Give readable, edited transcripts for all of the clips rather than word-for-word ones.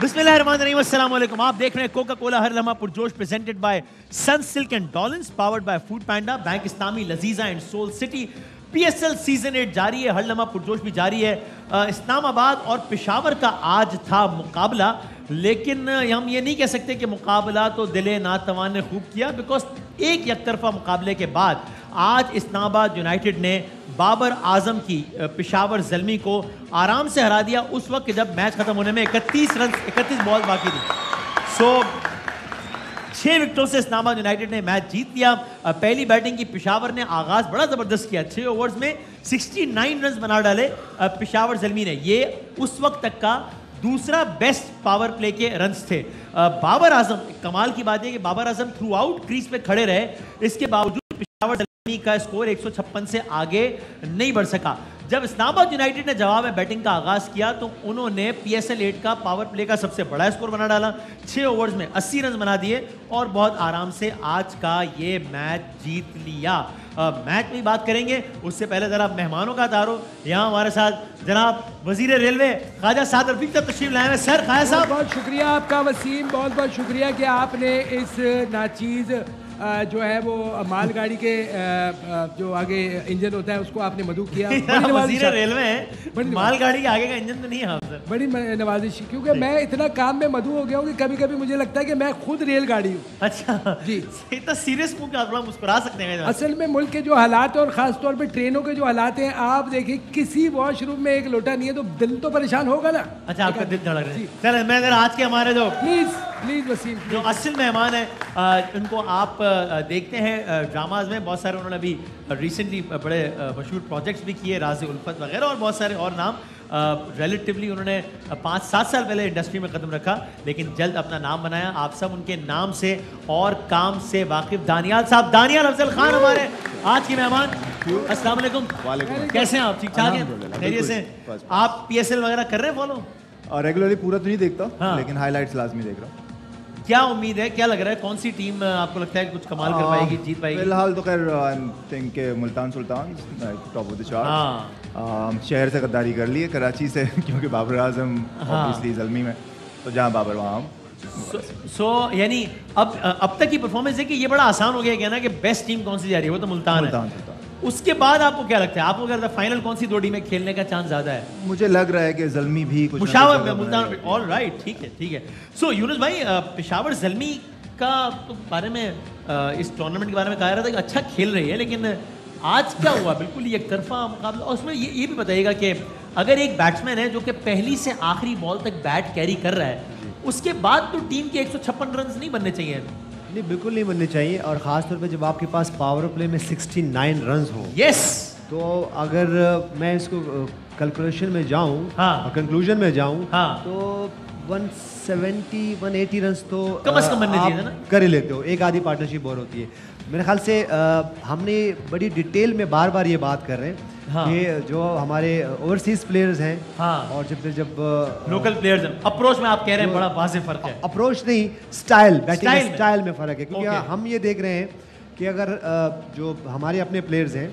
बिस्मिल्लाहिर्रहमानिर्रहीम, अस्सलाम वालेकुम। आप देख रहे हैं कोका कोला हर लम्हा पुरजोश, presented by Sunsilk and Dawlance, powered by Food Panda, Bank Islami, Lazeeza and Soul City. PSL season 8 जारी है, हर लम्हा पुरजोश भी जारी है। इस्लामाबाद और पेशावर का आज था मुकाबला, लेकिन हम ये नहीं कह सकते कि मुकाबला तो दिले नातवान ने खूब किया, बिकॉज एक यकतरफा मुकाबले के बाद आज इस्लामाबाद यूनाइटेड ने बाबर आजम की पेशावर ज़ल्मी को आराम से हरा दिया, उस वक्त जब मैच खत्म होने में 31 बॉल बाकी थी। 6 विकेटों से इस्लामाबाद यूनाइटेड ने मैच जीत लिया। पहली बैटिंग की पेशावर ने आगाज बड़ा जबरदस्त किया, 6 ओवर्स में 69 रन बना डाले पेशावर ज़ल्मी ने। ये उस वक्त तक का दूसरा बेस्ट पावर प्ले के रन्स थे। बाबर आजम, कमाल की बात है कि Babar Azam through out crease पे खड़े रहे, इसके बावजूद पेशावर ज़ल्मी का स्कोर 156 से आगे नहीं बढ़ सका। जब इस्लामाबाद यूनाइटेड ने जवाब में बैटिंग का आगाज किया तो उन्होंने PSL 8 का पावर प्ले का सबसे बड़ा स्कोर बना डाला, 6 ओवर्स में 80 रन बना दिए और बहुत आराम से आज का ये मैच जीत लिया। मैच में बात करेंगे, उससे पहले जरा मेहमानों का तारुफ। यहाँ हमारे साथ जनाब वजीर रेलवे ख्वाजा साद रफीक साहब तशरीफ लाए हैं। सर ख्वाजा साहब, बहुत शुक्रिया आपका वसीम, बहुत बहुत शुक्रिया कि आपने इस नाचीज़ जो है वो मालगाड़ी के जो आगे इंजन होता है उसको आपने मधु किया। वजीर रेलवे है, मालगाड़ी के आगे का इंजन तो नहीं है सर। बड़ी नवाजिश, क्योंकि मैं इतना काम में मधु हो गया हूँ कि कभी कभी मुझे लगता है कि मैं खुद रेलगाड़ी हूँ। अच्छा जी, इतना सीरियस मुस्कुरा सकते हैं। असल में मुल्क के जो हालात है और ख़ास तौर पे ट्रेनों के जो हालात हैं, आप देखिए किसी वॉशरूम में एक लोटा नहीं है तो दिल तो परेशान होगा ना। अच्छा, आपका दिल धड़क रहा है। चलो मैं आज के हमारे जो प्लीज़ वसीम जो असल मेहमान है, उनको आप देखते हैं ड्रामाज में बहुत सारे, उन्होंने अभी रिसेंटली बड़े मशहूर प्रोजेक्ट्स भी किए, राज़े उल्फत वगैरह और बहुत सारे और नाम। रिलेटिवली उन्होंने 5-7 साल पहले इंडस्ट्री में कदम रखा, लेकिन जल्द अपना नाम बनाया। आप सब उनके नाम से और काम से वाकिफ दानियाल साहब, दानियाल अफजल खान हमारे आज के मेहमान। अस्सलाम वालेकुम। कैसे हैं आप? ठीक ठाक हैं? खैरियत से? आप PSL वगैरह कर रहे हैं फॉलो? रेगुलरली पूरा तो नहीं देखता, लेकिन हाइलाइट्स लाजमी देख रहा हूँ। क्या उम्मीद है, क्या लग रहा है, कौन सी टीम आपको लगता है कुछ कमाल कर पाएगी, जीत पाएगी? फिलहाल तो खैर आई थिंक के Multan Sultan top of the chart. शहर से गद्दारी कर ली है, कराची से, क्योंकि बाबर आजम ऑब्वियसली ज़ल्मी में, तो जहाँ बाबर वहाँ हम। यानी अब तक की परफॉर्मेंस है कि ये बड़ा आसान हो गया क्या ना कि बेस्ट टीम कौन सी जा रही है, वो तो मुल्तान है। उसके बाद आपको क्या लगता है, आपको अगर फाइनल कौन सी 2 टीम में खेलने का चांस ज्यादा है? मुझे लग रहा है कि ज़ल्मी भी कुछ पेशावर में, मुल्तान। ऑल राइट, ठीक है ठीक है। सो यूनुस भाई, पेशावर ज़ल्मी का तो बारे में इस टूर्नामेंट के बारे में कहा जा रहा था कि अच्छा खेल रही है, लेकिन आज क्या हुआ? बिल्कुल एक तरफा मुकाबला। और उसमें ये भी बताइएगा कि अगर एक बैट्समैन है जो कि पहली से आखिरी बॉल तक बैट कैरी कर रहा है, उसके बाद तो टीम के 156 रन नहीं बनने चाहिए? नहीं, बिल्कुल नहीं बनने चाहिए, और ख़ास तौर पे जब आपके पास पावर प्ले में 69 रन्स हो। यस। तो अगर मैं इसको कैलकुलेशन में जाऊं, हाँ, कंक्लूजन में जाऊं, हाँ, तो 170-180 रन्स तो कम से कम बनने चाहिए ना, कर ही लेते हो। एक आधी पार्टनरशिप और होती है मेरे ख्याल से। हमने बड़ी डिटेल में बार बार ये बात कर रहे हैं, हाँ, कि जो हमारे ओवरसीज प्लेयर्स हैं, हाँ, और जब लोकल प्लेयर्स हैं, अप्रोच में आप कह रहे हैं बड़ा वाज़ेह फ़र्क है। अप्रोच नहीं, स्टाइल, बैटिंग स्टाइल में फ़र्क है। क्योंकि हम ये देख रहे हैं कि अगर जो हमारे अपने प्लेयर्स हैं,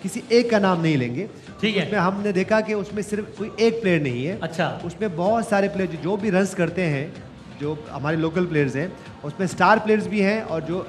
किसी एक का नाम नहीं लेंगे, ठीक है, उसमें हमने देखा कि उसमें सिर्फ कोई एक प्लेयर नहीं है। अच्छा, उसमें बहुत सारे प्लेयर जो भी रन्स करते हैं, जो हमारे लोकल प्लेयर्स हैं, उसमें स्टार प्लेयर्स भी हैं, और जो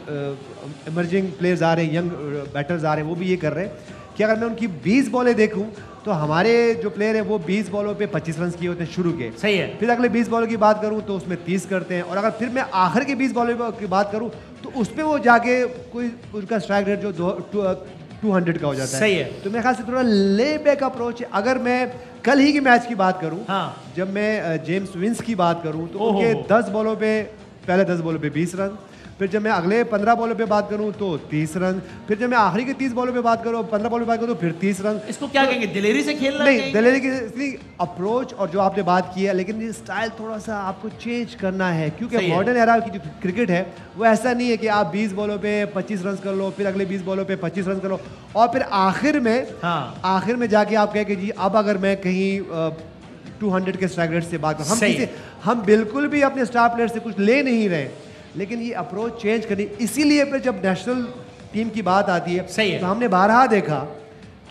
इमर्जिंग प्लेयर्स आ रहे हैं, यंग बैटर्स आ रहे हैं, वो भी ये कर रहे हैं कि अगर मैं उनकी 20 बॉलें देखूं तो हमारे जो प्लेयर हैं वो 20 बॉलों पे 25 रन किए होते हैं शुरू के। सही है। फिर अगले 20 बॉलों की बात करूं तो उसमें 30 करते हैं, और अगर फिर मैं आखिर के 20 बॉलों की बात करूं तो उसमें वो जाके कोई उनका स्ट्राइक रेट जो 200 का हो जाता है। सही है। तो मेरे ख्याल से थोड़ा ले बैक अप्रोच है। अगर मैं कल ही के मैच की बात करूं, हाँ, जब मैं जेम्स विंस की बात करूं तो उनके 10 बॉलों पे, पहले 10 बॉलों पे 20 रन, फिर जब मैं अगले 15 बॉलों पे बात करूं तो 30 रन, फिर जब मैं आखिरी के 30 बॉलों पे बात करूं, 15 बॉलों पे बात करूं तो फिर 30 रन। इसको क्या कहेंगे, दिलेरी से खेलना? नहीं, दिलेरी की अप्रोच और जो आपने बात की है, लेकिन ये स्टाइल थोड़ा सा आपको चेंज करना है, क्योंकि मॉडर्न एरा की जो क्रिकेट है वो ऐसा नहीं है कि आप 20 बॉलों पे 25 रन कर लो, फिर अगले 20 बॉलों पे 25 रन कर लो, और फिर आखिर में, हाँ, आखिर में जाके आप कहें कि जी अब अगर मैं कहीं 200 के स्ट्राइक रेट से बात करूं, हम बिल्कुल भी अपने स्टार प्लेयर से कुछ ले नहीं रहे, लेकिन ये अप्रोच चेंज करनी। इसीलिए फिर जब नेशनल टीम की बात आती है, तो हमने बारहा देखा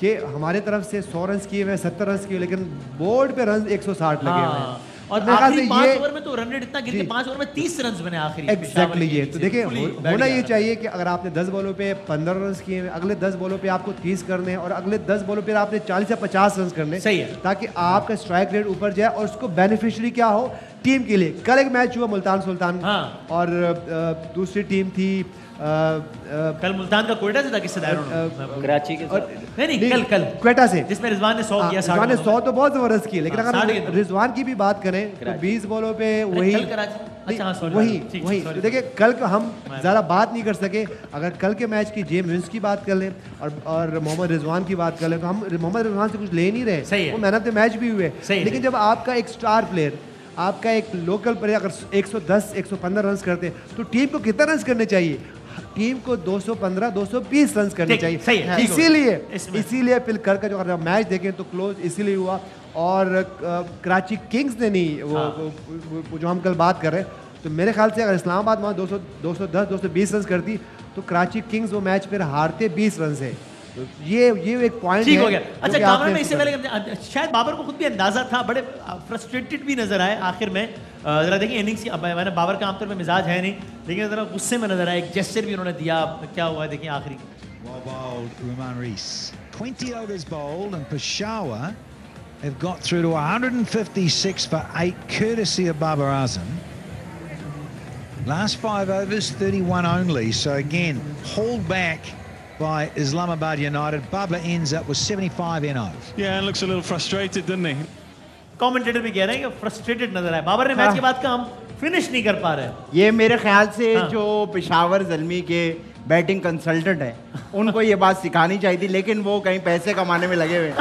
कि हमारे तरफ से 100 रन किए हुए, 70 रन किए, लेकिन बोर्ड पे रन 160 लगे हुए हैं। और आखिरी 5 ओवर में तो रन रेट इतना गिर के 5 ओवर में 30 रन बने आखिरी। एग्जैक्टली ये तो देखिए होना ये चाहिए कि अगर आपने 10 बॉलों पे 15 रन किए हैं, अगले 10 बॉलों पे आपको 30 करने हैं और अगले 10 बॉलों पे आपने 40 से 50 रन करने, सही है, ताकि आपका स्ट्राइक रेट ऊपर जाए और उसको बेनिफिशियरी क्या हो टीम के लिए। कल एक मैच हुआ मुल्तान सुल्तान और दूसरी टीम थी कल मुल्तान का कोयटा से था, किससे कराची के नहीं कल क्वेटा से, जिसमें रिजवान ने 100 किया। रिजवान ने 100 तो बहुत जबरदस्त किए, लेकिन अगर रिजवान की भी बात करें तो 20 बॉलों पे वही वही देखिए कल का हम ज़्यादा बात नहीं कर सके। अगर कल के मैच की जेम्स विंस की बात कर लें और मोहम्मद रिजवान की बात कर लें तो हम मोहम्मद रिजवान से कुछ ले नहीं रहे, वो मैन ऑफ द मैच भी हुए। लेकिन जब आपका एक स्टार प्लेयर, आपका एक लोकल प्लेयर अगर 110 115 रन करते हैं तो टीम को कितना रन करने चाहिए? टीम को 215 220 रन करने चाहिए। इसीलिए फिर कल का जो मैच देखें तो क्लोज इसीलिए हुआ। और कराची किंग्स ने नहीं वो जो हम कल बात कर रहे हैं, तो मेरे ख्याल से अगर इस्लामाबाद वहाँ 210 220 रन करती तो कराची किंग्स वो मैच फिर हारते 20 रन से। तो ये एक पॉइंट ठीक हो गया। अच्छा कामरान में इससे पहले शायद बाबर को खुद भी अंदाजा था, बड़े फ्रस्ट्रेटेड भी नजर आए आखिर में। जरा देखिए इनिंग्स, मैंने बाबर का आमतौर पे मिजाज है नहीं, लेकिन जरा गुस्से में नजर आया, एक जेस्चर भी उन्होंने दिया। क्या हुआ देखिए आखिरी। 20 overs bowled and Peshawar have got through to 156 for 8 courtesy of Babar Azam. Last 5 overs 31 only, so again hauled back by Islamabad United. Babla ends up with 75 NOs. Yeah, and looks a little frustrated, doesn't he? Commentator भी कह रहे हैं कि frustrated नजर आए। बाबर ने match के बाद का हम फिनिश नहीं कर पा रहे। ये मेरे ख्याल से जो पेशावर ज़ल्मी के बैटिंग कंसल्टेंट है उनको ये बात सिखानी चाहिए थी, लेकिन वो कहीं पैसे कमाने में लगे हुए हैं।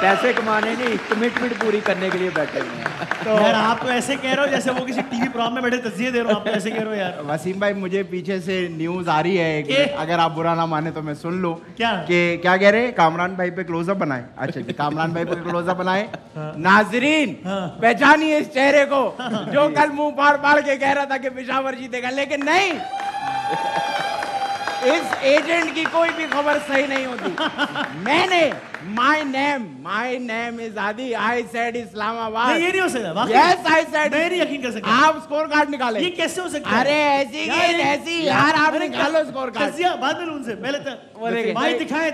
पैसे कमाने नहीं, कमिटमेंट पूरी करने के लिए बैठे हुए हैं। तो यार आप तो ऐसे कह रहे हो जैसे वो किसी टीवी प्रोग्राम में बैठे तज़किये दे रहे हो। आप तो ऐसे कह रहे हो यार। वसीम भाई मुझे पीछे से न्यूज आ रही है, अगर आप बुरा ना माने तो मैं सुन लूं। क्या कह रहे हैं? कामरान भाई पे क्लोजअप बनाए। अच्छा जी, कामरान भाई पे क्लोजअप बनाए। नाजरीन पहचानिए इस चेहरे को जो कल मुंह फाड़ के कह रहा था कि पेशावर जीतेगा, लेकिन नहीं, इस एजेंट की कोई भी खबर सही नहीं होती। मैंने माय नेम इज आदि, आई सेड इस्लामाबाद। नहीं, ये नहीं हो सकता। Yes I said. मैं नहीं यकीन कर सकता। आप स्कोर कार्ड निकाले। ये कैसे हो सकता है? अरे ऐसी यार आप निकालो स्कोर कार्ड। बाद में उनसे पहले तो भाई दिखाए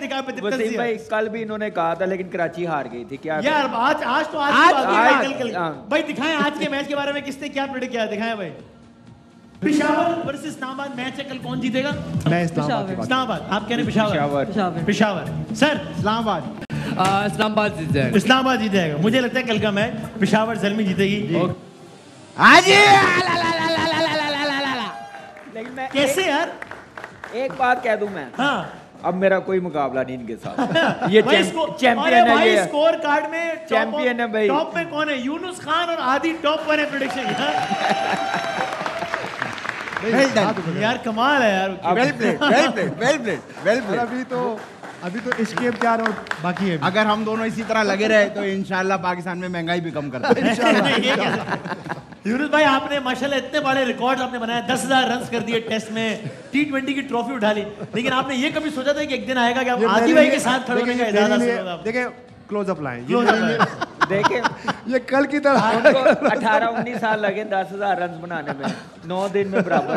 भाई कल भी इन्होंने कहा था, लेकिन कराची हार गई थी। क्या यार आज तो कल भाई दिखाएं आज के मैच के बारे में किसने क्या प्रेडिक्ट किया, दिखाएं भाई। पेशावर वर्सेस इस्लामाबाद मैच है कल, कौन जीतेगा? मैं इस्लामाबाद। आप कह रहे पेशावर। सर इस्लामाबाद जीतेगा। मुझे लगता है कल का मैच पेशावर ज़ल्मी जीतेगी। लेकिन मैं कैसे यार एक बात कह दूं मैं, हाँ अब मेरा कोई मुकाबला नहीं इनके साथ। ये चैंपियन है। ये स्कोर कार्ड में चैंपियन है भाई। टॉप में कौन है? यूनुस खान और आदि टॉप पर है प्रेडिक्शन। यार कमाल है यार। Well played. अभी तो एस्केप 4 और बाकी है। अगर हम दोनों इसी तरह लगे रहे तो इंशाल्लाह पाकिस्तान में महंगाई भी कम कर देंगे। यूनुस भाई आपने माशाल्लाह इतने बड़े रिकॉर्ड आपने बनाया, 10,000 रन कर दिए टेस्ट में, T20 की ट्रॉफी उठा ली, लेकिन आपने ये कभी सोचा था कि एक दिन आएगा कि आप आदि भाई के साथ खड़े होने का इजाजत? देखिए क्लोजअप लाएं। देखे ये कल की तरह 18-19 साल लगे 10,000 रन बनाने में, 9 दिन में बराबर।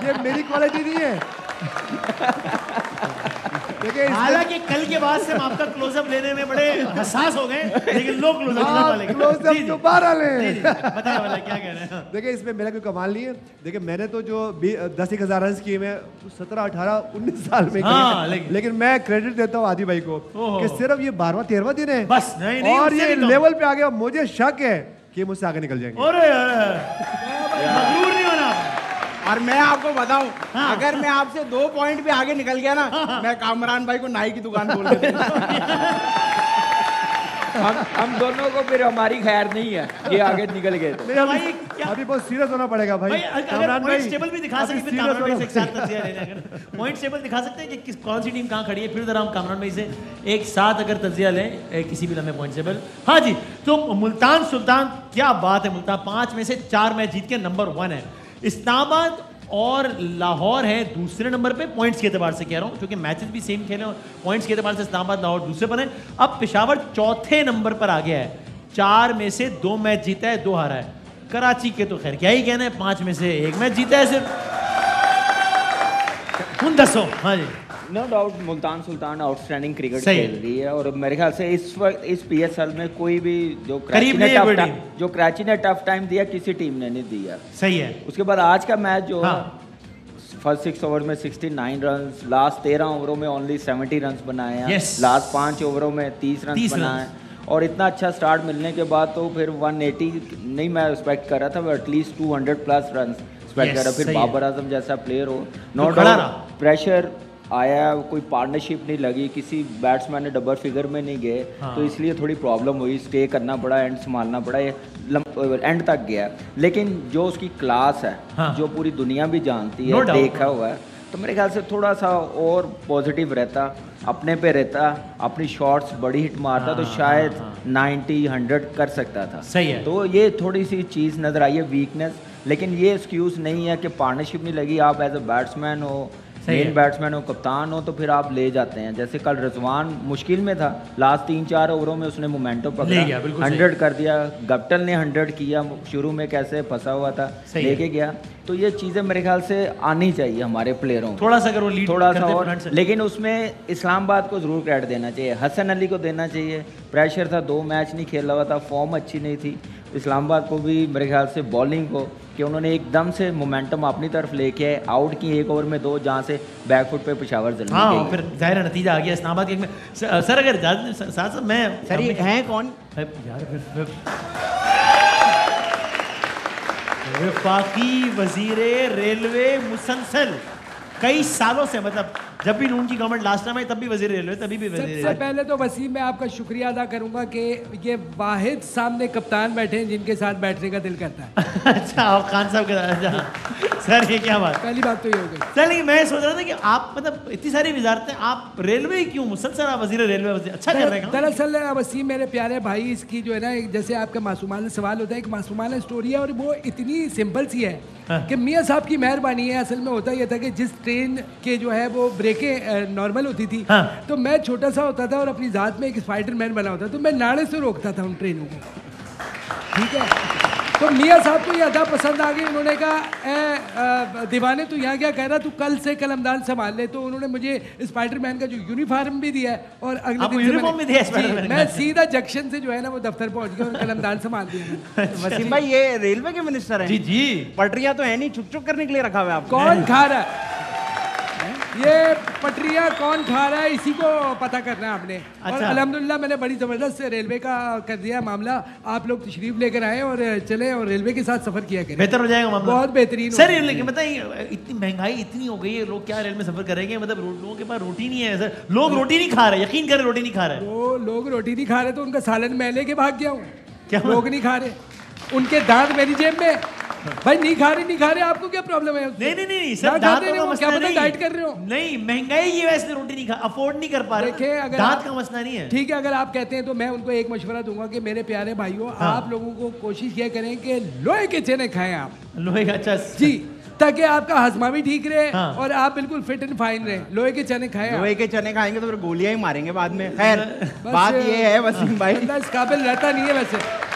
ये मेरी क्वालिटी नहीं है। हालांकि कल के बाद से हम आपका क्लोजअप लेने में बड़े हसास हो गए, लेकिन लोग क्लोजअप दोबारा ले। बताइए वाला क्या कह रहे हैं? देखिए इसमें मेरा कोई कमाल नहीं है। देखिए मैंने तो जो 10,000 रन किए मैं 17, 18, 19 साल में किए, लेकिन मैं क्रेडिट देता हूँ आदि भाई को कि सिर्फ ये 12वां 13वां दिन है बस। नहीं, और ये लेवल पे आ गया। मुझे शक है कि मुझसे आगे निकल जाएंगे। मगरूर नहीं होना। और मैं आपको बताऊं, अगर मैं आपसे 2 पॉइंट भी आगे निकल गया ना, मैं कामरान भाई को नाई की दुकान खोल देता। हम दोनों को फिर हमारी खैर नहीं है, ये आगे निकल गए तो। भाई अभी बहुत सीरियस होना पड़ेगा भाई। अगर पॉइंट्स टेबल भी दिखा सकते हैं, कामरान भाई से एक साथ तज्जिया लेने, अगर पॉइंट्स टेबल दिखा सकते हैं कि कौन सी टीम कहाँ खड़ी है, फिर जरा हम कामरान भाई से एक साथ अगर तज्जिया लें किसी भी लम्हे पॉइंट टेबल। हाँ जी, तो मुल्तान सुल्तान क्या बात है। मुल्तान 5 में से 4 मैच जीत के नंबर 1 है। इस्लामाबाद और लाहौर है दूसरे नंबर पे पॉइंट्स के एतबार से कह रहा हूँ, क्योंकि मैचेस भी सेम खेले और पॉइंट्स के एतबार से इस्लामाबाद लाहौर दूसरे पर है। अब पेशावर चौथे नंबर पर आ गया है, 4 में से 2 मैच जीता है, 2 हारा है। कराची के तो खैर क्या ही कहना है, 5 में से 1 मैच जीता है सिर्फ। दसो हाँ जी, no doubt Multan Sultan outstanding cricket खेल रही है और मेरे ख्याल से इस वक्त इस PSL में कोई भी जो कराची ने टफ टाइम दिया किसी टीम ने नहीं दिया। सही है। उसके बाद आज का मैच जो फर्स्ट 6 ओवर में 69 रन, लास्ट 13 ओवरों में ओनली 70 रन बनाए हैं, लास्ट 5 ओवरों में 30 रन बनाए हैं और इतना अच्छा स्टार्ट मिलने के बाद तो फिर 180 नहीं मैं एक्सपेक्ट कर रहा था, एटलीस्ट 200 प्लस रन एक्सपेक्ट कर रहा। फिर बाबर आजम जैसा प्लेयर हो, नो डाउट प्रेशर आया, कोई पार्टनरशिप नहीं लगी, किसी बैट्समैन ने डबल फिगर में नहीं गए, तो इसलिए थोड़ी प्रॉब्लम हुई, स्टे करना पड़ा, एंड संभालना पड़ा, एंड तक गया। लेकिन जो उसकी क्लास है, जो पूरी दुनिया भी जानती है, देखा हुआ है, तो मेरे ख्याल से थोड़ा सा और पॉजिटिव रहता, अपने पे रहता, अपनी शॉट्स बड़ी हिट मारता तो शायद 90-100 कर सकता था। सही है। तो ये थोड़ी सी चीज़ नज़र आई है, वीकनेस। लेकिन ये एक्सक्यूज़ नहीं है कि पार्टनरशिप नहीं लगी, आप एज ए बैट्समैन हो, मेन बैट्समैन हो, कप्तान हो, तो फिर आप ले जाते हैं। जैसे कल रिजवान मुश्किल में था, लास्ट 3-4 ओवरों में उसने मोमेंटम पकड़ा, 100 कर दिया। गप्टल ने 100 किया, शुरू में कैसे फंसा हुआ था लेके गया। तो ये चीज़ें मेरे ख्याल से आनी चाहिए हमारे प्लेयरों को, थोड़ा सा अगर वो लीड थोड़ा सा और। लेकिन उसमें इस्लामाबाद को ज़रूर क्रेडिट देना चाहिए, हसन अली को देना चाहिए। प्रेशर था, 2 मैच नहीं खेला हुआ था, फॉर्म अच्छी नहीं थी। इस्लामाबाद को भी मेरे ख्याल से बॉलिंग को कि उन्होंने एकदम से मोमेंटम अपनी तरफ लेके आए, आउट की 1 ओवर में 2, जहाँ से बैकफुट पे पेशावर जल्दी गई। फिर जाहिर नतीजा आ गया इस्लामाबाद के में। सर अगर साथ मैं सर ये हैं कौन यार, वफाकी वजीरे रेलवे मुसलसल कई सालों से, मतलब जब भी नून की गवर्नमेंट लास्ट टाइम आई तब भी वजीर रेलवे, तभी भी वजीर रेलवे। सबसे पहले तो वसीम मैं आपका शुक्रिया अदा करूंगा कि ये वाहिद सामने कप्तान बैठे हैं जिनके साथ बैठने का दिल करता है। अच्छा, आप खान साहब के सर ये क्या बात, पहली बात तो ये हो गई। चलिए, मैं सोच रहा था कि आप मतलब इतनी सारी वजारतें, आप रेलवे क्यों मुसलसल, आप वजीर रेलवे अच्छा कर रहे हैं। दरअसल वसीम मेरे प्यारे भाई, इसकी जो है ना, जैसे आपका मासूमाना सवाल होता है, एक मासूमाना स्टोरी है और वो इतनी सिंपल सी है कि मियाँ साहब की मेहरबानी है। असल में होता यह था कि जिस ट्रेन के जो है वो ब्रेकें नॉर्मल होती थी, तो मैं छोटा सा होता था और अपनी ज़ात में एक स्पाइडरमैन बना होता, तो मैं नाड़े से रोकता था उन ट्रेनों को, ठीक है। तो मियाँ साहब को ये अदा पसंद आ गई, उन्होंने कहा दीवाने तू यहाँ क्या कह रहा, तू कल से कलमदान संभाल ले। तो उन्होंने मुझे स्पाइडरमैन का जो यूनिफॉर्म भी दिया है और अगले दिन मैं सीधा जंक्शन से जो है ना वो दफ्तर पहुंच गया और कलमदान संभाल दिया। वसीम भाई ये रेलवे के मिनिस्टर हैं? जी जी। पटरियां तो है नहीं, चुक चुक करने के लिए रखा हुआ है आपको। कौन खा रहा है ये पटरियां, कौन खा रहा है, इसी को पता करना है आपने। अच्छा। और अल्हम्दुलिल्लाह मैंने बड़ी ज़बरदस्त रेलवे का कर दिया मामला, आप लोग तशरीफ लेकर आए और चले और रेलवे के साथ सफ़र किया करें, बेहतर हो जाएगा मामला, बहुत बेहतरीन। सर ये लेकिन बताइए, इतनी महंगाई इतनी हो गई है, लोग क्या रेल में सफ़र करेंगे, मतलब लोगों के पास रोटी नहीं है सर, लोग रोटी नहीं खा रहे, यकीन करें रोटी नहीं खा रहे। वो लोग रोटी नहीं खा रहे तो उनका सालन मैं लेके भाग गया हूँ। क्या लोग नहीं खा रहे, उनके दांत मेरी जेब में। भाई नहीं खा रहे, आपको क्या प्रॉब्लम है? नहीं सर, दांतों का मसला नहीं, डाइट कर रहे हो? नहीं, महंगाई की वजह से रोटी नहीं खा, अफोर्ड नहीं कर पा रहे, अगर दांत का मसला नहीं है। ठीक है, अगर आप कहते हैं तो मैं उनको एक मशवरा दूंगा कि मेरे प्यारे भाइयों, आप लोगों को कोशिश किया करें कि लोहे के चने खाएं आप, लोहे का, अच्छा जी, ताकि आपका हजमा भी ठीक रहे और आप बिल्कुल फिट एंड फाइन रहे। लोहे के चने खाएं। लोहे के चने खाएंगे तो फिर गोलियां ही मारेंगे बाद में। खैर बात ये है वसीम भाई, इस काबिल रहता नहीं है वैसे।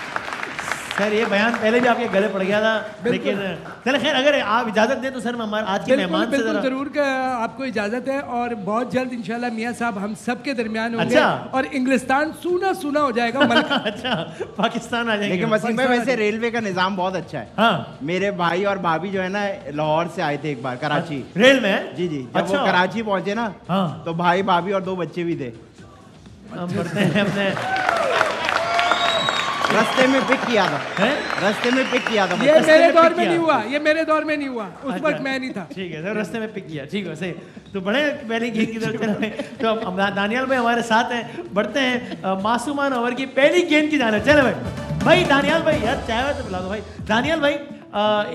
सर ये बयान पहले भी आपके गले पड़ गया था, लेकिन चलो खैर, अगर आप इजाजत दें तो सर मैं हमारे आज के मेहमान से जरूर आपको इजाजत है और बहुत जल्द इंशाल्लाह मियाँ साहब हम सब के दरमियान होंगे। अच्छा। और इंग्लिस्तान सूना सूना हो जाएगा। अच्छा, पाकिस्तान आ जाएंगे। लेकिन वसीम भाई वैसे रेलवे का निजाम बहुत अच्छा है। हाँ। मेरे भाई और भाभी जो है ना लाहौर से आए थे एक बार कराची, रेल में। जी जी, जब वो कराची पहुंचे ना, तो भाई भाभी और 2 बच्चे भी थे। रास्ते में पिक किया था, रास्ते में पिक किया था। ये मेरे दौर में नहीं हुआ, ये मेरे दौर में नहीं हुआ, उस वक्त मैं नहीं था। ठीक है सर, रास्ते में पिक किया, ठीक है सही। तो बड़े पहले गेंद की तरफ चल रहे हैं, तो अब दानियाल भाई हमारे साथ हैं, बढ़ते हैं मासूमान ओवर की पहली गेंद की जाने। चले भाई दानियाल भाई, यार चाय तो बुला दो भाई। दानियाल भाई,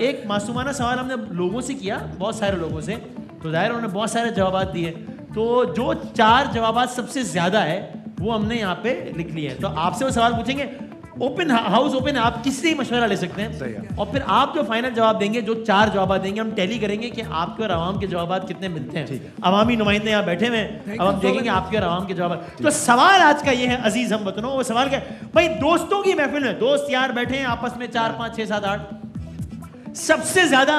एक मासूमाना सवाल हमने लोगों से किया, बहुत सारे लोगों से, तो जाहिर उन्होंने बहुत सारे जवाब दिए, तो जो 4 जवाब सबसे ज्यादा है वो हमने यहाँ पे लिख लिए हैं। तो आपसे वो सवाल पूछेंगे, ओपन हाउस ओपन है, आप किसी से मशवरा ले सकते हैं और फिर आप जो फाइनल जवाब देंगे, जो 4 जवाब देंगे, हम टैली करेंगे कि आपके और आवाम के जवाब कितने मिलते हैं। अवामी नुमाइंदे यहाँ बैठे हुए हैं, अब हम देखेंगे आपके और आवाम के जवाब। तो सवाल आज का ये है अजीज हम वतनों, वो सवाल क्या भाई, दोस्तों की महफिल में दोस्त यार बैठे हैं आपस में 4 5 6 7 8, सबसे ज्यादा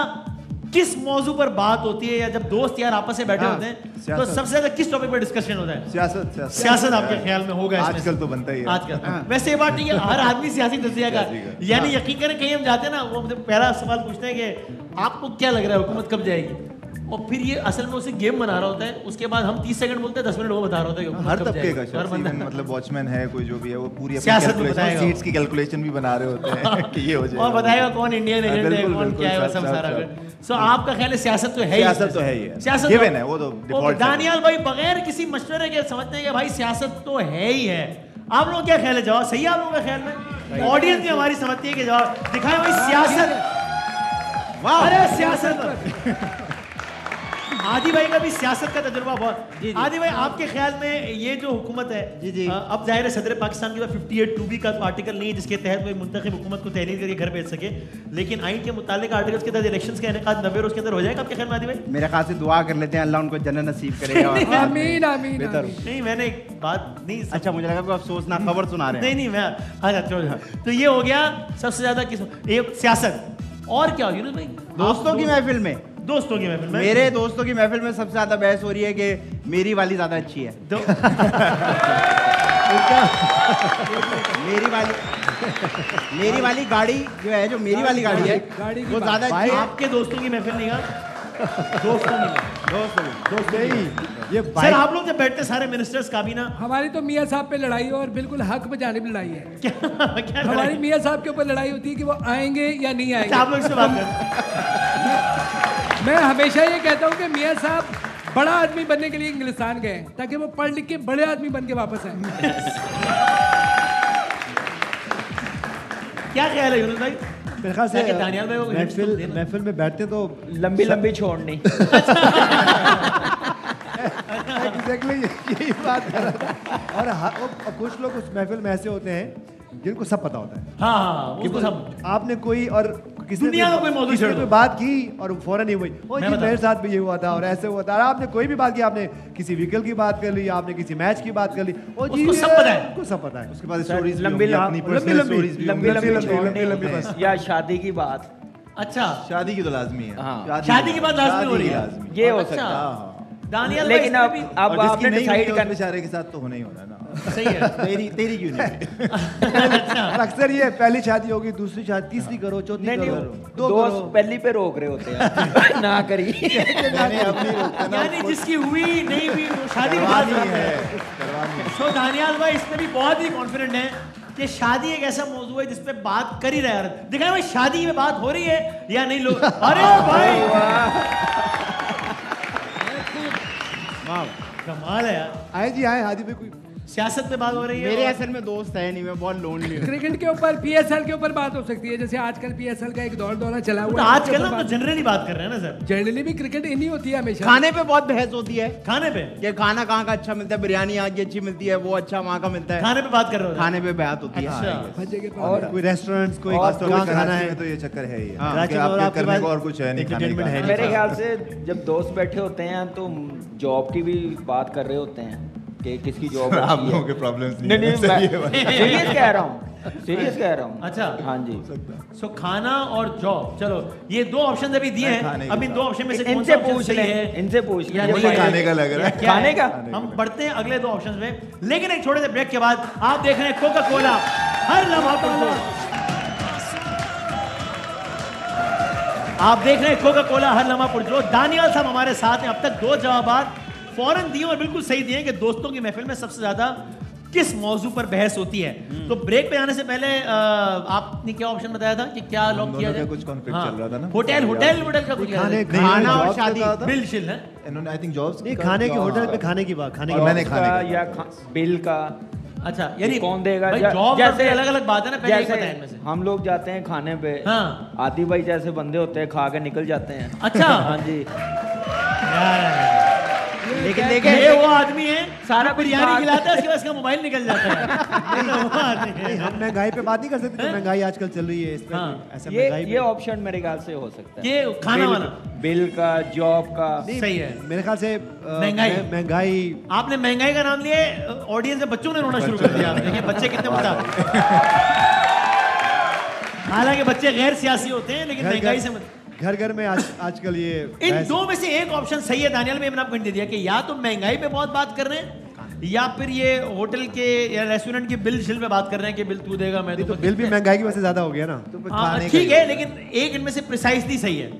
किस मौजू पर बात होती है, या जब दोस्त यार आपस में बैठे होते हैं तो सबसे ज्यादा किस टॉपिक पर डिस्कशन होता है? सियासत आपके ख्याल में होगा? आजकल तो बनता ही है आजकल। वैसे ये बात नहीं है हर आदमी सियासी तज़किया का, यानी यकीन करें कहीं हम जाते हैं ना, वो पहला सवाल पूछते हैं कि आपको क्या लग रहा है हुकूमत कब जाएगी, और फिर ये असल में उसे गेम बना रहा होता है, उसके बाद हम 30 सेकंड बोलते हैं 10 मिनट वो बता रहा होता है हर तबके का शख्स, मतलब वॉचमेन है कोई जो भी है, वो पूरी सीट्स की कैलकुलेशन भी बना रहे होते हैं कि ये हो जाए और बताएगा कौन इंडियन एजेंट है, कौन क्या है, सब सारा। सो आपका ख्याल है सियासत तो है ही, सियासत तो है ही, सियासत गिवन है वो तो डिफॉल्ट। दानियाल भाई बगैर किसी मशवरे के समझते हैं कि भाई सियासत तो है ही है। आप लोगों क्या ख्याल है? जवाब सही है आप लोगों का ख्याल में? ऑडियंस भी हमारी समझती है कि जवाब दिखाएं भाई सियासत। अरे सियासत आदि भाई का भी सियासत का तजुर्बा बहुत। आदि भाई आपके ख्याल में ये जो हुकूमत है, अब जाहिर है सदर पाकिस्तान के पास 58(2)B का तो आर्टिकल नहीं है जिसके तहत वो मुंतखब हुकूमत को तहलील करके घर भेज सके, लेकिन आइन के मुतालिक आर्टिकल्स के तहत इलेक्शंस का इनेकाद 90 रोज के अंदर हो जाएगा आपके ख्याल में? आदि भाई मेरे ख्याल से दुआ कर लेते हैं अल्लाह उनको जन्नत नसीब करेगा। आमीन आमीन। नहीं मैंने एक बात नहीं, अच्छा मुझे लगा कोई अफसोसनाक खबर सुना रहे हैं। नहीं मैं तो ये हो गया सबसे ज्यादा किस सियासत। और क्या यूनुस भाई? दोस्तों की महफिल में, दोस्तों की महफिल में, मेरे दोस्तों की महफिल में सबसे ज्यादा बहस हो रही है कि मेरी वाली ज्यादा अच्छी है। मेरी वाली गाड़ी जो है, जो मेरी वाली गाड़ी है वो ज्यादा अच्छी है। आपके दोस्तों की महफिल नहीं का दोस्तों ये सर आप लोग जब बैठते सारे मिनिस्टर्स काबीना, हमारी तो मियाँ साहब पे लड़ाई है और बिल्कुल हक पे जानिब लड़ाई है। क्या हमारी मियाँ साहब के ऊपर लड़ाई होती है कि वो आएंगे या नहीं आएंगे। आप लोग से बात कर मैं हमेशा ये कहता हूँ कि मियाँ साहब बड़ा आदमी बनने के लिए इंग्लिस्तान गए ताकि वो पढ़ लिख के बड़े आदमी बन के वापस आए। क्या ख्याल है यूनुस भाई? मेरे ख्याल से दानियाल भाई महफिल में बैठते तो लंबी लंबी छोड़नी। एग्जैक्टली यही बात कर रहा था। और कुछ लोग उस महफिल में ऐसे होते हैं जिनको सब पता होता है। हाँ, उसको सब आपने कोई और किसी दुनिया का कोई मौजूद कोई बात की और फौरन ही वही ओ जी मेरे साथ भी ये हुआ था और ऐसे हुआ था। आपने कोई भी बात की, आपने किसी व्हीकल की बात कर ली, आपने किसी मैच की बात कर ली, ओ जी उसको सब पता है, उसको सब पता है। उसके बाद स्टोरीज लंबी या शादी की बात। अच्छा शादी की तो लाजमी है, शादी की बात लाजमी हो रही है, ये हो सकता है। दानियाल लेकिन अब आपने डिसाइड कर, बेचारे के साथ तो होना ही होना ना। सही है। तेरी क्यों नहीं? अक्सर ये पहली शादी होगी, दूसरी शादी, तीसरी करो, चौथी करो, दोस्त पहली पे रोक रहे होते हैं ना करी। यानी जिसकी हुई नहीं हुई शादी करवानी है। सो दानियाल भाई इसमें भी बहुत ही कॉन्फिडेंट है कि शादी एक ऐसा मौजू है जिस पे बात कर ही रहे हैं। दिखाए भाई शादी में बात हो रही है या नहीं लोग? अरे भाई कमाल है यार। आए जी आए, हादी पे कोई सियासत पे बात हो रही है। मेरे असल में दोस्त है नहीं, मैं बहुत लोनली हूं। क्रिकेट के ऊपर पीएसएल के ऊपर बात हो सकती है, जैसे आजकल पीएसएल का एक दौरा चला हुआ है। आजकल हम तो जनरली बात कर रहे हैं ना सर। जनरली भी क्रिकेट इन्हीं होती है हमेशा। खाने पे बहुत बहस होती है। खाने पे ये खाना कहाँ का अच्छा मिलता है, बिरयानी यहाँ की अच्छी मिलती है, वो अच्छा वहाँ का मिलता है। खाने पे बात कर रहे हो? खाने पे बात होती है। और कोई रेस्टोरेंट्स कोई खाना है तो ये चक्कर है ही, करने को और कुछ है नहीं। मेरे ख्याल से जब दोस्त बैठे होते हैं तो जॉब की भी बात कर रहे होते हैं कि किसकी जॉब आप लोगों के प्रॉब्लम्स नहीं मैं सीरियस कह रहा हूँ, सीरियस कह रहा हूँ। अच्छा हाँ जी। सो खाना और जॉब, चलो ये दो ऑप्शन अभी दिए हैं, अब इन दो ऑप्शन में से इनसे पूछ ले, इनसे पूछ ले। मुझे खाने का लग रहा है, खाने का। हम बढ़ते हैं अगले दो ऑप्शन में, लेकिन एक छोटे से ब्रेक के बाद आप देख रहे हैं कोका कोला हर लम्हा पुरजोर। आप देख रहे हैं कोका कोला हर लम्हा पुरजोर। दानियाल साहब हमारे साथ हैं, अब तक दो जवाब फौरन दिए और बिल्कुल सही दिए कि दोस्तों की महफिल में सबसे ज्यादा किस मौजू पर बहस होती है। तो ब्रेक पे आने से पहले आपने क्या ऑप्शन बताया था कि क्या लॉक किया जाए? कुछ कॉन्फ्लिक्ट चल रहा था ना, होटल का कुछ खाना और शादी बिल शिल है इन्होंने आई थिंक जॉब्स नहीं, खाने के होटल पे खाने की बात, खाने की मैंने खाने या बिल का। अच्छा यानी कौन देगा? जॉब जैसे अलग अलग बात है ना, पहले एक बताएं इनमें से। हम लोग जाते हैं खाने पे, हाँ आदि भाई जैसे बंदे होते हैं खा के निकल जाते हैं। अच्छा हाँ जी। लेकिन देखे ये वो आदमी है सारा बिरयानी खिलाता है, उसके बाद उसका मोबाइल निकल जाता है। नहीं, हम महंगाई पे बात नहीं कर सकते, जो महंगाई आजकल चल रही है इस पे ऐसा महंगाई ये ऑप्शन मेरे ख्याल से हो सकता है। ये खाना वाला बिल का, जॉब का सही है मेरे ख्याल से महंगाई। आपने महंगाई का नाम लिया, ऑडियंस में बच्चों ने रोना शुरू कर दिया। देखिए बच्चे कितने मजा, हालांकि बच्चे गैर सियासी होते हैं लेकिन महंगाई से घर घर में आजकल ये इन दो में से एक ऑप्शन सही है। दानियाल में मैंने आपको हिंट दे दिया कि या तो महंगाई पे बहुत बात कर रहे हैं या फिर ये होटल के या रेस्टोरेंट के बिल शिल पे बात कर रहे हैं कि बिल तू देगा मैं तो बिल भी महंगाई की वजह से ज्यादा हो गया ना। ठीक है, लेकिन एक इनमें से प्रिसाइसली सही है।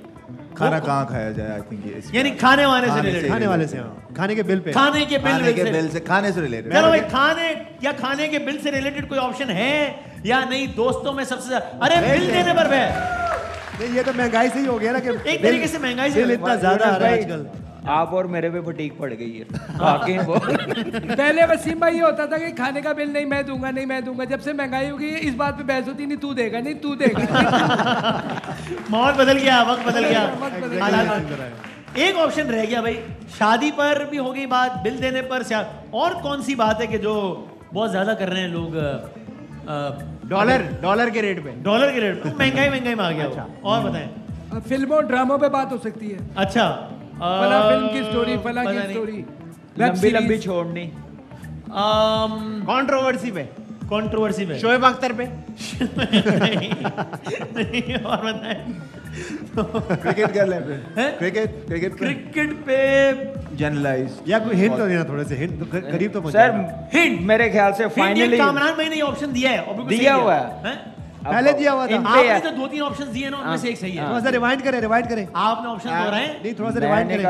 खाना कहाँ खाया जाए, आई थिंक ये यानी खाने वाले से रिलेटेड, खाने वाले से, खाने के बिल पे, खाने के बिल से, खाने से रिलेटेड। चलो भाई, खाने या खाने के बिल से रिलेटेड कोई ऑप्शन है या नहीं? दोस्तों में सबसे ज्यादा, अरे बिल देने पर नहीं, ये तो महंगाई से ही हो गया ना कि एक तरीके से महंगाई से इतना ज्यादा आ रहा है आजकल। आप और मेरे पे फटीक पड़ गई है वाकई वो। पहले वसीम भाई ये होता था कि खाने का बिल नहीं मैं दूंगा, नहीं मैं दूंगा। जब से महंगाई हो गई इस बात पे बहस होती, नहीं तू देगा, नहीं तू देगा। माहौल बदल गया, वक्त बदल गया। एक ऑप्शन रह गया भाई, शादी पर भी हो गई बात, बिल देने पर। और कौन सी बात है कि जो बहुत ज्यादा कर रहे हैं लोग? डॉलर के रेट पे, महंगाई में आ गया। अच्छा, और बताएं। फिल्मों ड्रामों पे बात हो सकती है। अच्छा, फला फिल्म की स्टोरी, फला की स्टोरी, लंबी छोड़नी, कंट्रोवर्सी पे, शोएब अख्तर पे। नहीं, और बताएं। क्रिकेट कर ले, क्रिकेट पे जनरलाइज, या कोई हिंट तो देना, थोड़े से हिंट तो करीब तो सर। हिंट मेरे ख्याल से फाइनली कामरान भाई ने ऑप्शन दिया है, दिया हुआ है, पहले दिया हुआ था। आपने तो 2-3 ऑप्शन दिए ना, उनमें से एक सही है। थोड़ा सा रिवाइंड करें। आपने ऑप्शन दो रहे हैं, नहीं थोड़ा सा रिवाइंड करें।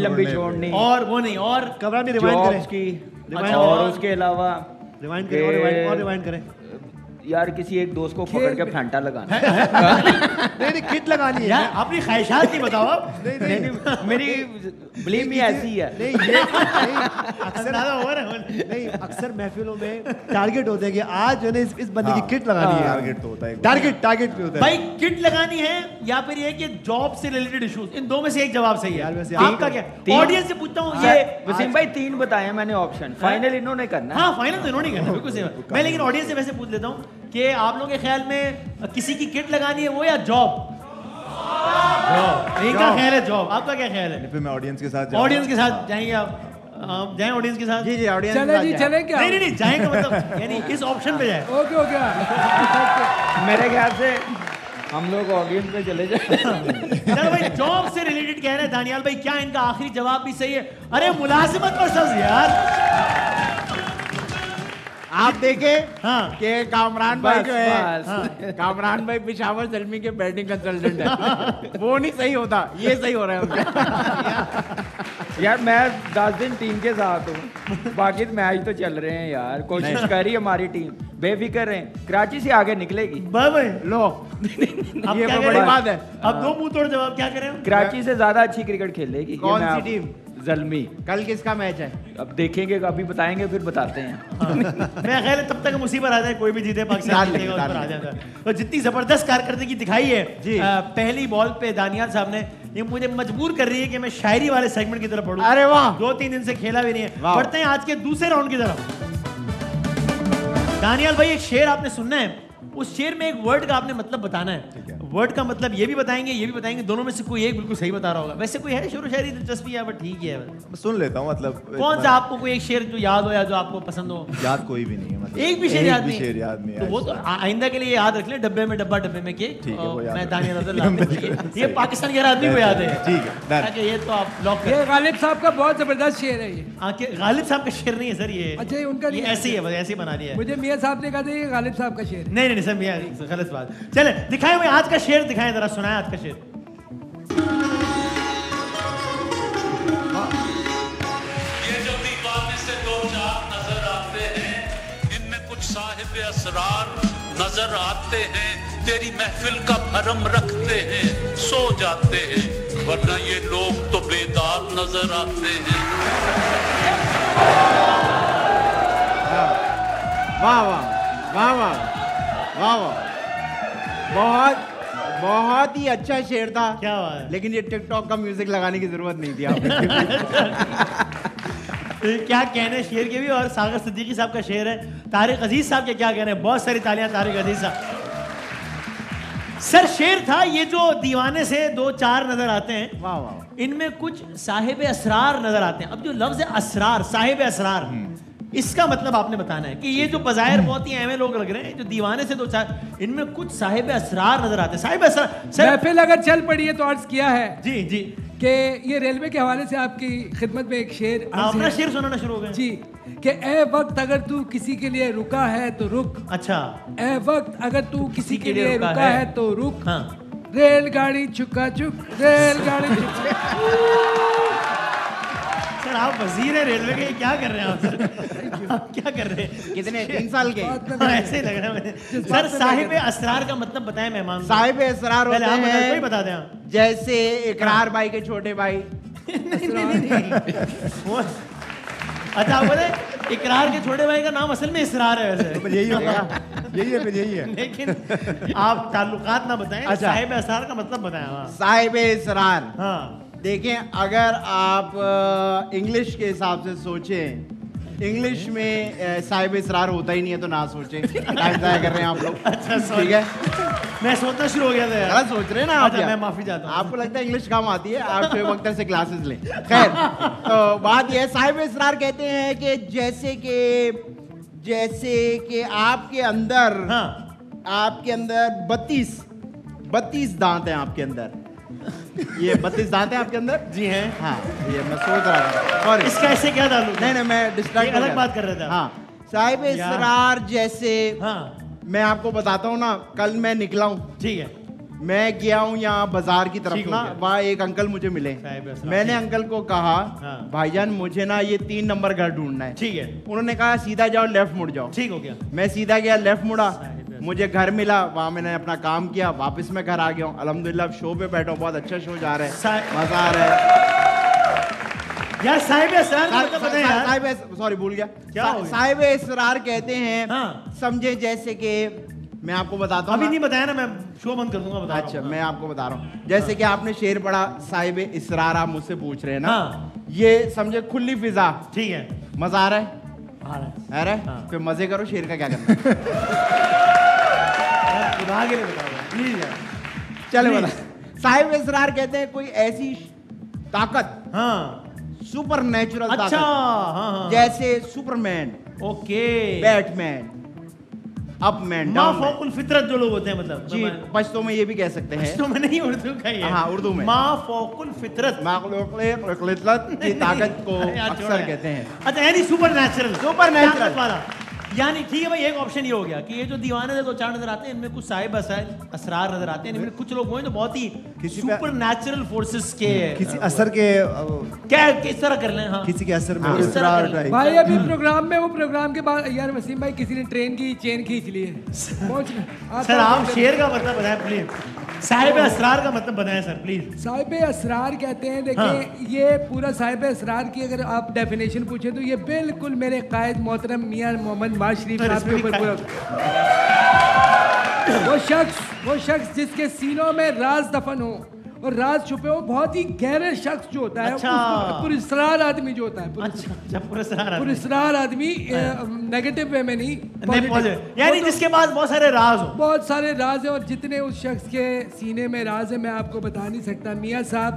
लंबी छोड़नी, और वो नहीं, और कमरा में रिवाइंड करें, और उसके अलावा रिवाइंड करें और रिवाइंड करें। यार किसी एक दोस्त को पकड़ के फैंटा लगाना। नहीं, किट लगानी है। अपनी ख्वाहिशात नहीं बताओ आप। नहीं, मेरी बिलीव मी ऐसी है। नहीं, अक्सर महफिलों में टारगेट होते हैं कि आज जो है इस बंदे की किट लगानी है। टारगेट तो होता है, टारगेट पे होता है भाई। किट लगानी है या फिर ये कि जॉब से रिलेटेड इश्यूज, इन दो में से एक जवाब सही है। आपका क्या? ऑडियंस से पूछता हूँ, ये वसीम भाई 3 बताए मैंने ऑप्शन, फाइनल इन्होंने करना है। हाँ, फाइनल तो इन्होंने करना, बिल्कुल सही। मैं लेकिन ऑडियंस से वैसे पूछ लेता हूँ कि आप लोगों के ख्याल में किसी की किट लगानी है वो या जॉब? इनका ख्याल है जॉब, आपका क्या ख्याल है? फिर मैं ऑडियंस के साथ जाएंगे आप जाएं ऑडियंस के साथ? जी ऑडियंस चले क्या? नहीं जाएंगे, मतलब यानी इस ऑप्शन पे जाए। ओके हो गया। मेरे ख्याल से हम लोग ऑडियंस में चले जाए। चलो भाई, जॉब से रिलेटेड कह रहे हैं दानियाल भाई, क्या इनका आखिरी जवाब भी सही है? अरे मुलाजिमत पर सज यार। आप देखे हाँ कि कामरान भाई जो है, कामरान भाई पेशावर ज़ल्मी के बैटिंग कंसल्टेंट है। वो नहीं सही होता, ये सही हो रहा है उनका। यार मैं 10 दिन टीम के साथ हूँ, बाकी मैच तो चल रहे हैं यार। कोशिश कर रही है हमारी टीम, बेफिक्र रहें, कराची से आगे निकलेगी। लो ये बड़ी बात है। अब 2 मुंह तोड़ जवाब क्या करें? कराची से ज्यादा अच्छी क्रिकेट खेलेगी। कौन सी टीम? ज़ल्मी। कल किसका मैच है? अब देखेंगे, अभी बताएंगे फिर बताते हैं। मैं ख्याल तब तक उसी पर आ जाए, कोई भी जीते पाकिस्तान जीतेगा, उस पर आ जाता है। तो जितनी जबरदस्त कारकर्दगी दिखाई है पहली बॉल पे दानियाल साहब ने, ये मुझे मजबूर कर रही है कि मैं शायरी वाले सेगमेंट की तरफ बढ़ूं। अरे वाह, 2-3 दिन से खेला भी नहीं है। बढ़ते हैं आज के दूसरे राउंड की तरफ। दानियाल भाई, एक शेर आपने सुनना है, उस शेर में एक वर्ड का आपने मतलब बताना है। वर्ड का मतलब ये भी बताएंगे, दोनों में से कोई एक बिल्कुल सही बता रहा होगा। वैसे कोई है शेर शायरी दिलचस्पी है? बट ठीक है, सुन लेता हूँ। मतलब कौन सा आपको कोई एक शेर जो याद हो या जो आपको पसंद हो? याद कोई भी नहीं है, मतलब एक भी शेर याद नहीं? है। तो वो तो आइंदा के लिए याद रख ले, डब्बे में के। ठीक है, वो याद मैं दानियाल ये पाकिस्तान के आदमी को याद है। ठीक है, ये तो आप लॉक ये गालिब साहब का बहुत जबरदस्त शेर है। ये गालिब साहब का शेर नहीं है सर, ये अच्छा उनका ऐसे ही है, ऐसे ही बना दिया है। मुझे मियां साहब ने कहा था ये गालिब साहब का शेर। नहीं सर, मियां गलत बात। चले दिखाएं भाई आज का शेर, दिखाएं जरा, सुनाए आज का शेर। ये जो दीवाने से 2-4 नजर आते हैं, इनमें कुछ साहिब असरार नजर आते हैं। तेरी महफिल का भरम रखते हैं, सो जाते हैं, वरना ये लोग तो बेदार नजर आते हैं। वाह वाह वाह वाह वाह वाह, बहुत बहुत ही अच्छा शेर था। क्या बात है। लेकिन ये टिकटॉक का म्यूजिक लगाने की जरूरत नहीं थी आपको। क्या कहने शेर के भी। और सागर सिद्दीकी साहब का शेर है। तारिक अजीज साहब के क्या कहने, बहुत सारी तालियां तारिक अजीज साहब। सर शेर था ये जो दीवाने से 2-4 नजर आते हैं, वाह वाह, इनमें कुछ साहिब असरार नजर आते हैं। अब जो लफ्ज है असरार, साहिब असरार, इसका मतलब आपने बताना है कि ये जो बज़ाहिर बहुत ही अहम लोग लग रहे हैं, जो दीवाने से 2-4, इनमें कुछ साहिब असरार नजर आते हैं। साहिब असरार सर, महफिल अगर चल पड़ी है तो अर्ज किया है जी जी कि ये रेलवे के हवाले से आपकी खिदमत में एक शेर, अपना शेर सुनाना शुरू हो गए जी, कि ए वक्त अगर तू किसी के लिए रुका है तो रुक। अच्छा, ए वक्त अगर तू किसी के लिए रुका है तो रुक। हाँ। रेलगाड़ी चुका चुक, रेलगाड़ी सर आप वजीर है रेलवे के, क्या कर रहे हैं आप सर? आप क्या कर रहे हैं? कितने 3 साल के? ऐसे ही लग रहा है मुझे। सर साहिब असरार का मतलब बताएं मेहमान। साहिब असरार होते हैं, कोई बता दें आप। जैसे इकरार भाई के छोटे भाई। अच्छा आप बोले इकरार के छोटे भाई का नाम असल में इसरार है वैसे। तो यही होगा, यही है, फिर यही है। लेकिन आप ताल्लुकात ना बताएं। अच्छा। साहिब असरार का मतलब बताएं। हाँ। साहिब इसरार, हाँ देखें अगर आप इंग्लिश के हिसाब से सोचें, इंग्लिश में साहिब इसरार होता ही नहीं है, तो ना सोचें, टाइम ज़ाया कर रहे हैं आप लोग। अच्छा ठीक है, मैं सोचना शुरू हो गया था यार। गलत सोच रहे हैं ना आप। अच्छा, मैं माफी चाहता हूँ। आपको लगता है इंग्लिश कम आती है, आप शोएब अख्तर से क्लासेस लें। खैर, तो बात यह है, साहिब इसरार कहते हैं कि जैसे कि आपके अंदर, हाँ। आपके अंदर 32 दांत हैं आपके अंदर। ये 32 दांत हैं आपके अंदर? जी हैं। हाँ, ये मैं सोच रहा था। और इसका ऐसे क्या ताल्लुक? नहीं, मैं डिस्ट्रैक्ट अलग बात कर रहे थे। हाँ, साहिब इसरार जैसे, हाँ मैं आपको बताता हूँ ना, कल मैं निकला हूँ, ठीक है, मैं गया हूँ यहाँ बाजार की तरफ ना, वहाँ एक अंकल मुझे मिले। मैंने अंकल को कहा, भाईजान मुझे ना ये 3 नंबर घर ढूंढना है। ठीक है। उन्होंने कहा सीधा जाओ, लेफ्ट मुड़ जाओ। ठीक हो गया। मैं सीधा गया, लेफ्ट मुड़ा, मुझे घर मिला, वहाँ मैंने अपना काम किया, वापस मैं घर आ गया हूँ। अल्हम्दुलिल्लाह शो पे बैठा हूँ, बहुत अच्छा शो जा रहा है, मजा आ रहा है यार। साहिब असरार मतलब पता है यार? साहिब, सॉरी भूल गया। क्या हो गया? साहिब इसरार कहते हैं, हाँ। समझे जैसे कि मैं आपको बताता हूँ। अभी नहीं बताया ना, मैं शो बंद कर दूंगा। बता अच्छा, मैं आपको बता रहा हूँ। जैसे कि आपने शेर पढ़ा, साहिब इसरार, आप मुझसे पूछ रहे हैं ना, ये समझे खुली फिजा। ठीक है, मजा आ रहा है? आ रहा है? फिर मजे करो, शेर का क्या करना है? चले बता। साहिब इसरार कहते हैं कोई ऐसी ताकत, हाँ, सुपर नेचुरल ताकत, हाँ। जैसे सुपरमैन, ओके, बैटमैन, अपमैन, माफौकुल फितरत जो लोग होते हैं, मतलब जी, पश्तो में ये भी कह सकते हैं। पश्तो में नहीं, उर्दू का ही है। हाँ, उर्दू में माफौकुल फितरत की ताकत को अक्सर कहते हैं। अच्छा, यानी सुपर नेचुरल वाला। यानी ठीक है भाई, एक ऑप्शन ये हो गया कि ये जो दीवाने से 2-4 नजर आते हैं, इनमें कुछ साहिब असरार नजर आते हैं, इनमें कुछ लोग हुए जो बहुत ही सुपर नेचुरल फोर्सेस के, किसी असर के, क्या किस तरह कर लें, हाँ, किसी के असर में भाई। अभी प्रोग्राम में, वो प्रोग्राम के बाद यार वसीम भाई, किसी ने ट्रेन की चेन खींच ली है। सर आप शेर का मतलब बताएं प्लीज। साहिब असरार का मतलब बताएं सर प्लीज। साहिब असरार कहते हैं, देखिए ये पूरा साहिब असरार की अगर आप डेफिनेशन पूछे तो ये बिल्कुल मेरे कायद मोहतरम मियां मोहम्मद नवाज शरीफ साहब के ऊपर पूरा वो शख्स जिसके सीनों में राज दफन हो और राज छुपे हो, बहुत ही गहरे शख्स जो होता है, पुरस्रार आदमी जो होता है, पुरस्रार आदमी, नेगेटिव वे में नहीं, यानी जिसके पास बहुत सारे राज हो, बहुत सारे राज है। और जितने उस शख्स के सीने में राज है मैं आपको बता नहीं सकता। मियां साहब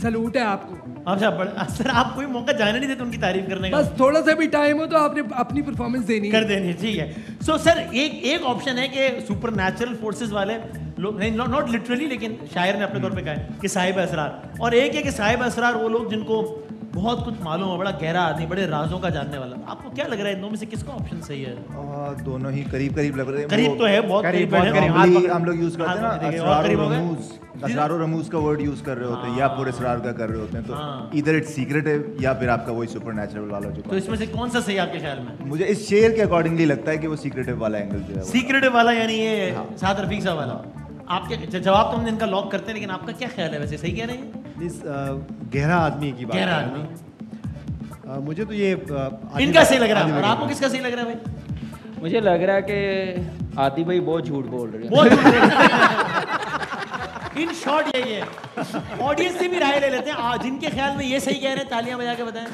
सलूट है आपको। अच्छा, सर आप कोई मौका जाने नहीं देते उनकी तारीफ करने का? बस थोड़ा सा भी टाइम हो तो आपने अपनी परफॉर्मेंस देनी कर देनी, ठीक है। सो सर एक ऑप्शन है कि सुपर नेचुरल फोर्सेस वाले लोग, नहीं नॉट लिटरली, लेकिन शायर ने अपने तौर पे कहा है कि साहिब असरार, और एक है कि साहिब असरार वो लोग जिनको बहुत कुछ मालूम है, बड़ा गहरा आदमी, बड़े राजों का जानने वाला। आपको क्या लग रहा है इन दोनों में से किसका ऑप्शन सही है? दोनों ही करीब लग रहे हैं। करीब तो है, बहुत करीब। हम लोग यूज करते हैं ना, असरार और रमूज का वर्ड यूज कर रहे होते हैं, या पूरे असरार का कर रहे होते हैं, तो इधर इट्स सीक्रेटिव या फिर आपका वही सुपरनैचुरल वाला जो। तो इसमें से कौन सा सही आपके ख्याल में? मुझे इस शेर के अकॉर्डिंगली लगता है कि वो सीक्रेटिव वाला एंगल जो है, सीक्रेटिव वाला, यानी ये साद रफीक साहब वाला। आपके जवाब तो हम इनका लॉक करते हैं, लेकिन आपका क्या ख्याल है? वैसे सही कह रहे हैं? गहरा आदमी की बात, गहरा आदमी। मुझे तो ये इनका सही लग रहा है, और आपको किसका सही लग रहा है भाई? मुझे लग रहा है कि आदि भाई बहुत झूठ बोल रहे हैं। बहुत झूठ बोल रहे हैं। इन शॉर्ट यही है। ऑडियंस से भी राय ले लेते हैं, जिनके ख्याल में ये सही कह रहे हैं तालियां बजा के बताएं,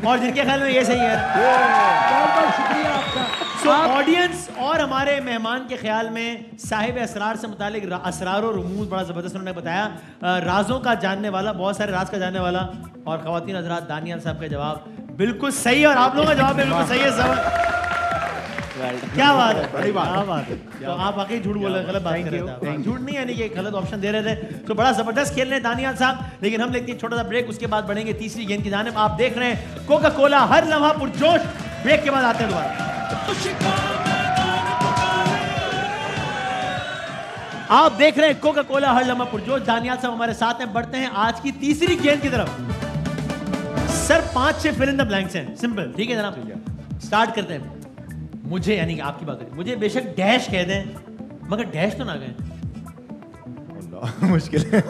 और जिनके ख्याल में ये सही है। बहुत बहुत शुक्रिया आपका। सो ऑडियंस और हमारे मेहमान के ख्याल में साहिब असरार से मुतालिक असरार और रुमूज बड़ा ज़बरदस्त उन्होंने बताया, राजों का जानने वाला, बहुत सारे राज का जानने वाला, और ख़वातीन हज़रात दानियाल साहब का जवाब बिल्कुल सही है और आप लोगों का जवाब बिल्कुल सही है। सब क्या बात है, बड़ी बात है। तो आप वाकई झूठ बोल रहे, गलत बात कर रहे थे, झूठ नहीं यानी कि गलत ऑप्शन दे रहे थे। तो बड़ा जबरदस्त खेल रहे हैं दानियाल साहब, लेकिन हम लेते हैं छोटा सा ब्रेक, उसके बाद बढ़ेंगे तीसरी गेंद की जानिब। आप देख रहे हैं कोका कोला हर लम्हा पुरजोश। ब्रेक के बाद आते हैं दोबारा। आप देख रहे हैं कोका कोला हर लम्हा पुरजोश। दानियाल साहब हमारे साथ हैं। बढ़ते हैं आज की तीसरी गेंद की तरफ। Sir 5-6 fill in the blanks हैं, सिंपल, ठीक है जनाब? स्टार्ट करते हैं। मुझे यानी कि आपकी बात करें, मुझे बेशक डैश कह दें मगर डैश तो ना कहें। मुश्किल है।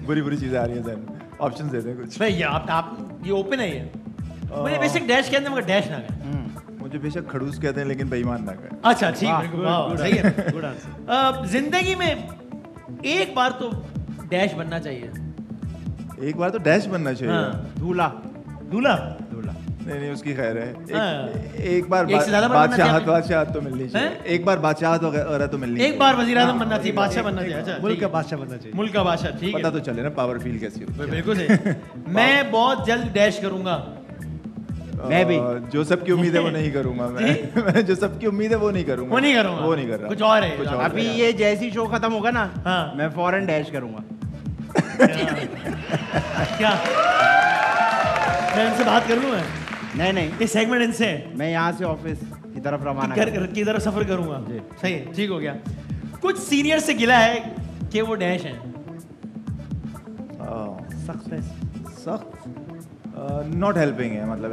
बुरी बुरी चीजें आ रही हैं सर, ऑप्शन दे दें कुछ। भाई आप ये ओपन है ये। मुझे बेशक डैश कह दें मगर डैश ना कहें। मुझे बेशक खड़ूस कहते हैं लेकिन बेईमान ना कहें। अच्छा ठीक है, सही है, गुड आंसर। जिंदगी में एक बार तो डैश बनना चाहिए। एक बार तो डैश बनना चाहिए। दूल्हा दूल्हा नहीं उसकी खैर है। एक बार बादशाहत तो मिलनी चाहिए। एक बार बादशाहत वगैरह तो मिलनी। एक बार वज़ीर आज़म बनना चाहिए, बादशाह बनना चाहिए। अच्छा, मुल्क का बादशाह बनना चाहिए। मुल्क का बादशाह, ठीक है। पता तो चले ना पावर फील कैसी होती है। बिल्कुल सही। मैं बहुत जल्द डैश करूंगा। मैं भी जो सबकी उम्मीद है वो नहीं करूंगा। मैं जो सबकी उम्मीद है वो नहीं करूंगा। वो नहीं करूंगा, वो नहीं कर रहा। कुछ और है। अभी ये जैसी शो खत्म होगा ना, मैं फौरन डैश करूंगा। क्या मैं इनसे बात कर लूं? नहीं ये सेगमेंट इनसे मैं यहाँ से ऑफिस की तरफ रवाना की तरफ सफर करूंगा। सही है, ठीक हो गया। कुछ सीनियर से गिला है कि वो डैश हैं। सख्त नॉट हेल्पिंग है, मतलब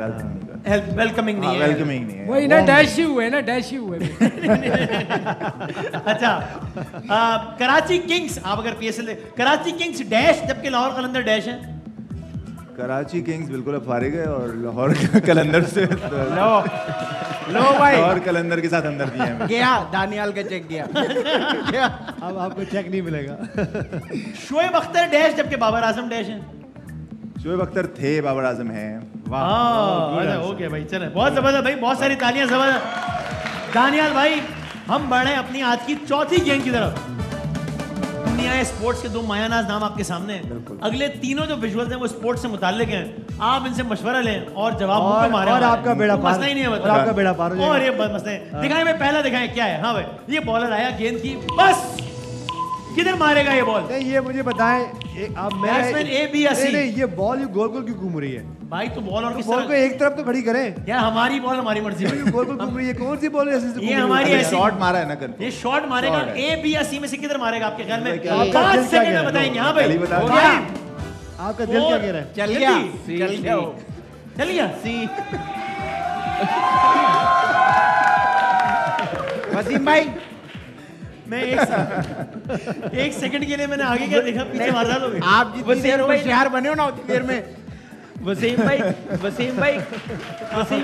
वेलकमिंग नहीं है। वेलकमिंग नहीं है। वही ना डैश ही हुए ना, डैश ही हुए। अच्छा, कराची किंग्स, आप अगर पीएसएल कराची किंग्स डैश जबकि लाहौर कलंदर डैश है। कराची किंग्स बिल्कुल अब फारिग है और लाहौर कलंदर से लो भाई, लाहौर कलंदर के साथ अंदर दिए हैं। गया दानियाल का चेक गया। अब आपको चेक नहीं मिलेगा। शोएब अख्तर डैश जबकि बाबर आजम डैश है। शोएब अख्तर थे, बाबर आजम हैं। वाह, ओके भाई, चले, बहुत जबरदस्त भाई, बहुत सारी तालियां। जबरदस्त दानियाल भाई, हम बढ़े अपनी आज की चौथी गेंद की तरफ। दुनिया स्पोर्ट्स के दो मायानाज नाम आपके सामने हैं। अगले तीनों जो विजुअल्स हैं वो स्पोर्ट्स से मुताल्लिक हैं। आप इनसे मशवरा लें और जवाब मुंह पे मारें। और आपका बेड़ा पार, मसला ही नहीं है, और आपका बेड़ा पार हो जाएगा। और ये मसले दिखाएं, मैं पहला दिखाएं क्या है। हाँ भाई, ये बॉलर आया गेंद की, बस किधर मारेगा ये बॉल? नहीं ये मुझे बताएं, आप बैट्समैन ए बी या सी? नहीं ये बॉल गोल गोल क्यों घूम रही है भाई? तो बॉल और बॉल को एक तरफ तो खड़ी करें यार, हमारी बॉल हमारी मर्जी है। गोल गोल घूम रही है, कौन सी बॉल है? ये हमारी ऐसी शॉट मारा है ना कर। ये शॉट मारेगा ए बी या सी में से किधर मारेगा आपके ख्याल में? आपका 5 दिल क्या सेकंड में कह रहा है? बताएंगे। हाँ भाई, बता हो गया। आपका दिल क्या कह रहा है? चल गया सी। वसीम भाई, मैं एक सेकंड के लिए मैंने आगे क्या देखा, पीछे मार डालोगे आप जितनी देर होशियार बने हो ना उतनी देर में। वसीम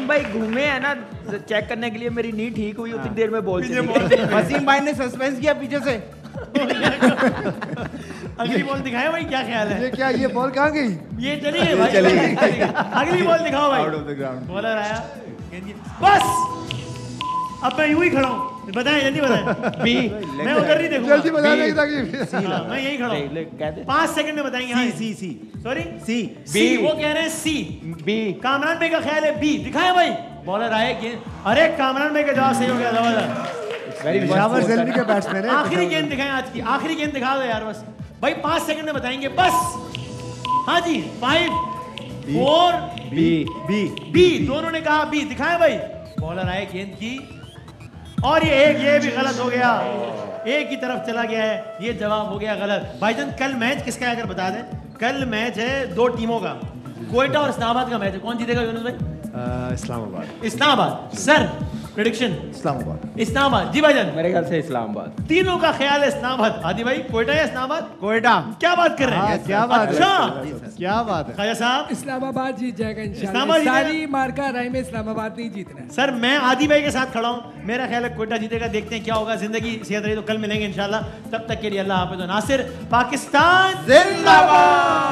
भाई घूमे है ना चेक करने के लिए, मेरी नी ठीक हुई उतनी देर में बॉल चली गई। वसीम भाई ने सस्पेंस किया पीछे से। अगली बॉल दिखाएं भाई, क्या ख्याल है? ये क्या, ये बॉल कहाँ गई? ये चली गई भाई, चली गई। अगली बॉल दिखाओ भाई। Out of the ground. Bowler आया, बस अब मैं यूं ही खड़ा हूँ। बताएं, जल्दी बताएं। बी, मैं उधर नहीं देखूंगा। जल्दी बता देगा ताकि मैं यही खड़ा हूँ। 5 सेकंड में बताएंगे। सी सॉरी, सी बी। वो कह रहे हैं सी। बी। कामरान भाई का ख्याल है बी। दिखाएं भाई, बॉलर आए गेंद। अरे कामरान भाई का जवाब सही हो गया, जबरदस्त। पेशावर ज़ेलमी के बैट्समैन है। आखिरी गेंद दिखाएं, आज की आखिरी गेंद दिखा दो यार बस भाई। 5 सेकंड में बताएंगे बस। हाँ जी, 5 4 बी। दोनों ने कहा बी। दिखाएं भाई, बॉलर आए गेंद की और ये भी गलत हो गया, एक की तरफ चला गया है। ये जवाब हो गया गलत। भाईजान कल मैच किसका है अगर बता दें? कल मैच है 2 टीमों का, कोयटा और इस्लामाबाद का मैच है। कौन जीतेगा यूनुस भाई? इस्लामाबाद। इस्लामाबाद। Sir prediction Islamabad. इस्लामाबाद। जी भाईजान। मेरे ख्याल से इस्लामाबाद। तीनों का ख्याल है इस्लामाबाद। आदि भाई कोयटा या इस्लामाबाद? कोयटा। क्या बात कर रहे हैं? क्या बात है, अच्छा क्या बात है। ख्वाजा साहब इस्लामाबाद जीत जाएगा इंशाल्लाह। इस्लामाबाद जीतेगा? सारी मार्का राय में इस्लामाबाद नहीं जीतना है। सर मैं आदि भाई के साथ खड़ा हूं, मेरा ख्याल है कोयटा जीतेगा। देखते हैं क्या होगा। जिंदगी सेहत रही तो कल मिलेंगे इंशाल्लाह। तब तक के लिए अल्लाह हाफिज़। नासिर, पाकिस्तान जिंदाबाद।